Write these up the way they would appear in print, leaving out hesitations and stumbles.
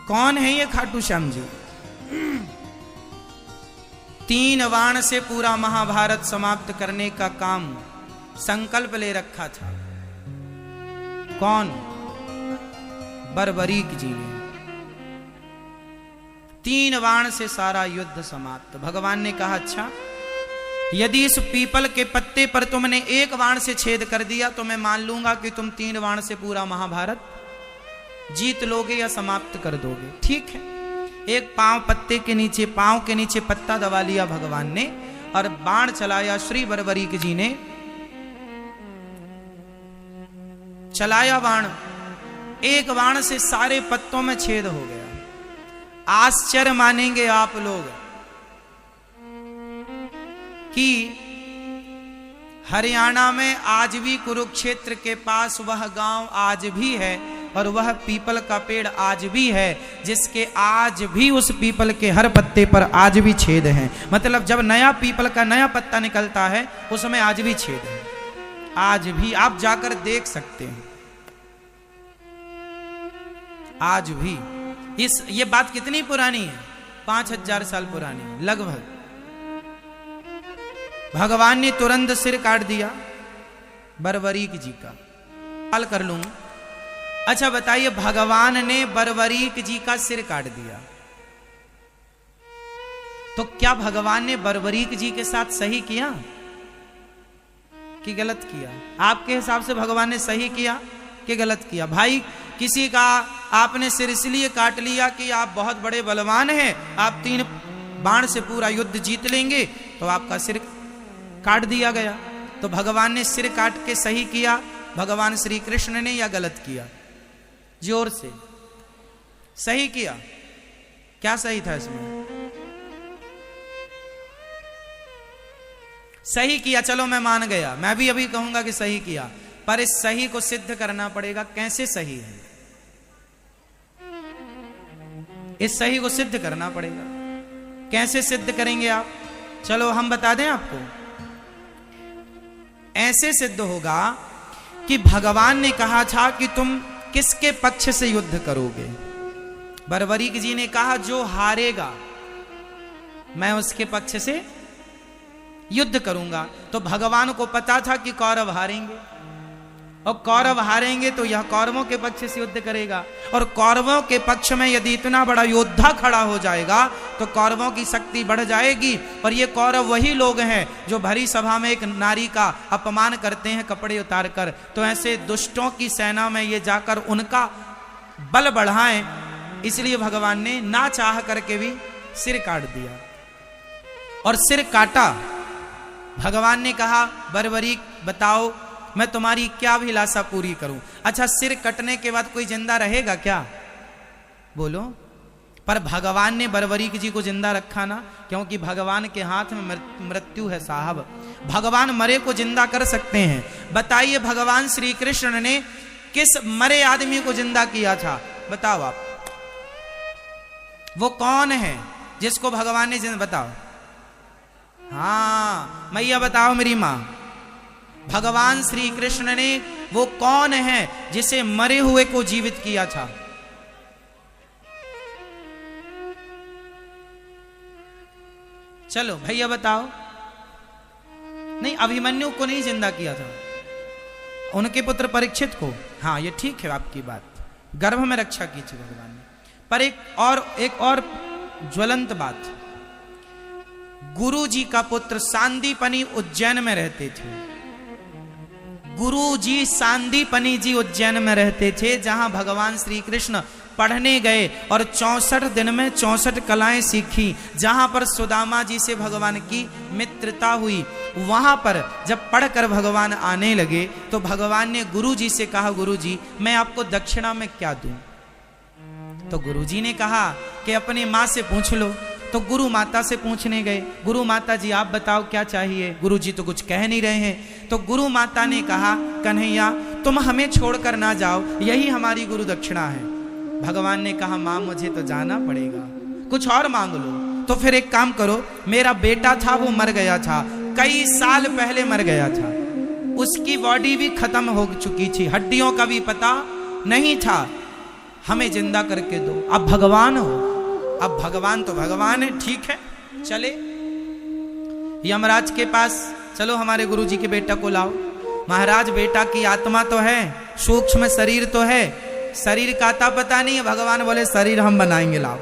कौन है ये खाटू श्याम जी? 3 बाण से पूरा महाभारत समाप्त करने का काम संकल्प ले रखा था। कौन? बर्बरीक जी ने। 3 बाण से सारा युद्ध समाप्त। भगवान ने कहा अच्छा, यदि इस पीपल के पत्ते पर तुमने 1 बाण से छेद कर दिया तो मैं मान लूंगा कि तुम 3 बाण से पूरा महाभारत जीत लोगे या समाप्त कर दोगे। ठीक है। एक पांव के नीचे पत्ता दबा लिया भगवान ने और बाण चलाया। श्री बर्बरीक जी ने चलाया बाण। 1 बाण से सारे पत्तों में छेद हो गया। आश्चर्य मानेंगे आप लोग कि हरियाणा में आज भी कुरुक्षेत्र के पास वह गांव आज भी है और वह पीपल का पेड़ आज भी है, जिसके आज भी उस पीपल के हर पत्ते पर आज भी छेद हैं। मतलब जब नया पीपल का नया पत्ता निकलता है उसमें आज भी छेद है। आज भी आप जाकर देख सकते हैं। आज भी ये बात कितनी पुरानी है? 5000 साल पुरानी लगभग। भगवान ने तुरंत सिर काट दिया बर्बरीक जी का। सवाल कर लूं, अच्छा बताइए, भगवान ने बर्बरीक जी का सिर काट दिया तो क्या भगवान ने बर्बरीक जी के साथ सही किया कि गलत किया? आपके हिसाब से भगवान ने सही किया कि गलत किया? भाई, किसी का आपने सिर इसलिए काट लिया कि आप बहुत बड़े बलवान हैं, आप 3 बाण से पूरा युद्ध जीत लेंगे, तो आपका सिर काट दिया गया। तो भगवान ने सिर काट के सही किया भगवान श्री कृष्ण ने या गलत किया? जोर से सही किया। क्या सही था इसमें? सही किया। चलो मैं मान गया, मैं भी अभी कहूंगा कि सही किया, पर इस सही को सिद्ध करना पड़ेगा। कैसे सही है? इस सही को सिद्ध करना पड़ेगा। कैसे सिद्ध करेंगे आप? चलो हम बता दें आपको। ऐसे सिद्ध होगा कि भगवान ने कहा था कि तुम किसके पक्ष से युद्ध करोगे? बर्बरीक जी ने कहा जो हारेगा मैं उसके पक्ष से युद्ध करूंगा। तो भगवान को पता था कि कौरव हारेंगे, और कौरव हारेंगे तो यह कौरवों के पक्ष से युद्ध करेगा, और कौरवों के पक्ष में यदि इतना बड़ा योद्धा खड़ा हो जाएगा तो कौरवों की शक्ति बढ़ जाएगी। और ये कौरव वही लोग हैं जो भरी सभा में एक नारी का अपमान करते हैं कपड़े उतार कर। तो ऐसे दुष्टों की सेना में ये जाकर उनका बल बढ़ाएं, इसलिए भगवान ने ना चाह करके भी सिर काट दिया। और सिर काटा। भगवान ने कहा बर्बरीक बताओ मैं तुम्हारी क्या अभिलाषा पूरी करूं? अच्छा, सिर कटने के बाद कोई जिंदा रहेगा क्या? बोलो। पर भगवान ने बर्बरीक जी को जिंदा रखा ना, क्योंकि भगवान के हाथ में मृत्यु है साहब। भगवान मरे को जिंदा कर सकते हैं। बताइए भगवान श्री कृष्ण ने किस मरे आदमी को जिंदा किया था? बताओ आप, वो कौन है जिसको भगवान ने जिंदा? बताओ। हाँ मैया बताओ मेरी मां, भगवान श्री कृष्ण ने वो कौन है जिसे मरे हुए को जीवित किया था? चलो भैया बताओ। नहीं, अभिमन्यु को नहीं जिंदा किया था, उनके पुत्र परीक्षित को। हाँ ये ठीक है आपकी बात, गर्भ में रक्षा की थी भगवान ने। पर एक और ज्वलंत बात, गुरु जी का पुत्र सांदीपनी उज्जैन में रहते थे। गुरु जी सांदीपनी जी उज्जैन में रहते थे, जहां भगवान श्री कृष्ण पढ़ने गए और 64 दिन में 64 कलाएं सीखी। जहां पर सुदामा जी से भगवान की मित्रता हुई, वहां पर जब पढ़कर भगवान आने लगे तो भगवान ने गुरु जी से कहा, गुरु जी मैं आपको दक्षिणा में क्या दूं? तो गुरु जी ने कहा कि अपनी मां से पूछ लो। तो गुरु माता से पूछने गए, गुरु माता जी आप बताओ क्या चाहिए? गुरु जी तो कुछ कह नहीं रहे हैं। तो गुरु माता ने कहा, कन्हैया तुम हमें छोड़कर ना जाओ, यही हमारी गुरु दक्षिणा है। भगवान ने कहा, मां मुझे तो जाना पड़ेगा, कुछ और मांग लो। तो फिर एक काम करो, मेरा बेटा था वो मर गया था, कई साल पहले मर गया था, उसकी बॉडी भी खत्म हो चुकी थी, हड्डियों का भी पता नहीं था। हमें जिंदा करके दो। अब भगवान हो, अब भगवान तो भगवान है, ठीक है चले यमराज के पास, चलो हमारे गुरुजी के बेटा को लाओ। महाराज बेटा की आत्मा तो है, सूक्ष्म शरीर तो है, शरीर का आता पता नहीं है। भगवान बोले शरीर हम बनाएंगे, लाओ।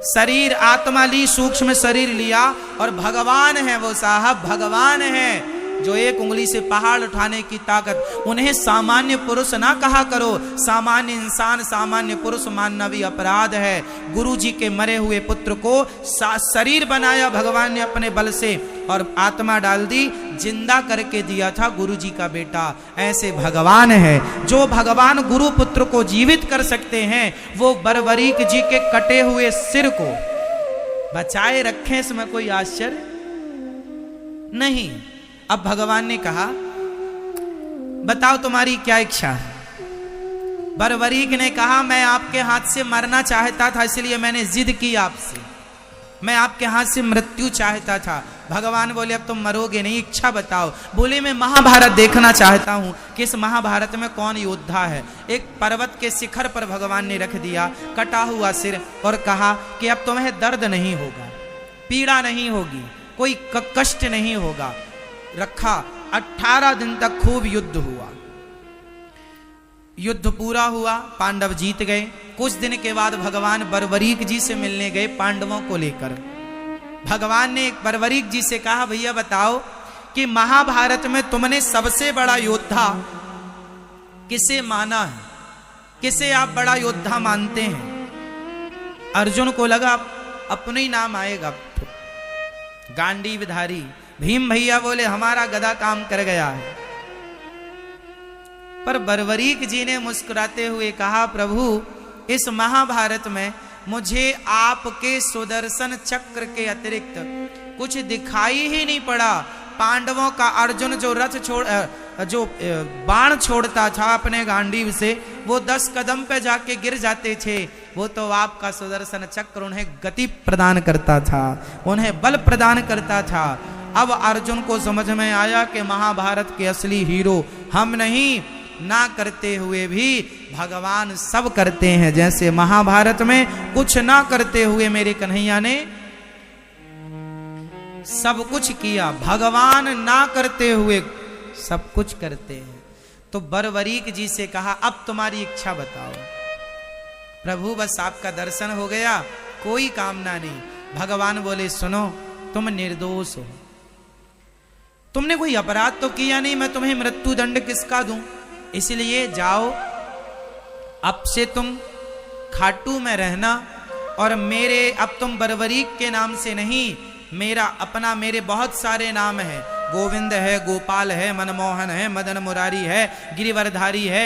शरीर आत्मा ली, सूक्ष्म शरीर लिया, और भगवान है वो साहब, भगवान है जो एक उंगली से पहाड़ उठाने की ताकत। उन्हें सामान्य पुरुष ना कहा करो, सामान्य इंसान सामान्य पुरुष मानना भी अपराध है। गुरुजी के मरे हुए पुत्र को शरीर बनाया भगवान ने अपने बल से, और आत्मा डाल दी, जिंदा करके दिया था गुरुजी का बेटा। ऐसे भगवान है, जो भगवान गुरु पुत्र को जीवित कर सकते हैं, वो बरबरीक जी के कटे हुए सिर को बचाए रखें, इसमें कोई आश्चर्य नहीं। अब भगवान ने कहा बताओ तुम्हारी क्या इच्छा है। बरबरीक ने कहा मैं आपके हाथ से मरना चाहता था, इसलिए मैंने जिद की आपसे, मैं आपके हाथ से मृत्यु चाहता था। भगवान बोले अब तुम मरोगे नहीं, इच्छा बताओ। बोले मैं महाभारत देखना चाहता हूं कि इस महाभारत में कौन योद्धा है। एक पर्वत के शिखर पर भगवान ने रख दिया कटा हुआ सिर, और कहा कि अब तुम्हें दर्द नहीं होगा, पीड़ा नहीं होगी, कोई कष्ट नहीं होगा। रखा, 18 दिन तक खूब युद्ध हुआ। युद्ध पूरा हुआ, पांडव जीत गए। कुछ दिन के बाद भगवान बरबरीक जी से मिलने गए पांडवों को लेकर। भगवान ने बरबरीक जी से कहा भैया बताओ कि महाभारत में तुमने सबसे बड़ा योद्धा किसे माना है, किसे आप बड़ा योद्धा मानते हैं। अर्जुन को लगा अपने ही नाम आएगा, गांडीवधारी। भीम भैया बोले हमारा गदा काम कर गया है। पर बरबरीक जी ने मुस्कुराते हुए कहा प्रभु इस महाभारत में मुझे आपके सुदर्शन चक्र के अतिरिक्त कुछ दिखाई ही नहीं पड़ा। पांडवों का अर्जुन जो जो बाण छोड़ता था अपने गांडीव से, वो 10 कदम पे जाके गिर जाते थे। वो तो आपका सुदर्शन चक्र उन्हें गति प्रदान करता था, उन्हें बल प्रदान करता था। अब अर्जुन को समझ में आया कि महाभारत के असली हीरो हम नहीं, ना करते हुए भी भगवान सब करते हैं। जैसे महाभारत में कुछ ना करते हुए मेरे कन्हैया ने सब कुछ किया, भगवान ना करते हुए सब कुछ करते हैं। तो बरबरीक जी से कहा अब तुम्हारी इच्छा बताओ। प्रभु बस आपका दर्शन हो गया, कोई कामना नहीं। भगवान बोले सुनो तुम निर्दोष हो, तुमने कोई अपराध तो किया नहीं, मैं तुम्हें मृत्यु दंड किसका दूं। इसलिए जाओ अब से तुम खाटू में रहना, और मेरे अब तुम बरबरीक के नाम से नहीं, मेरा अपना मेरे बहुत सारे नाम है, गोविंद है, गोपाल है, मनमोहन है, मदन मुरारी है, गिरिवरधारी है,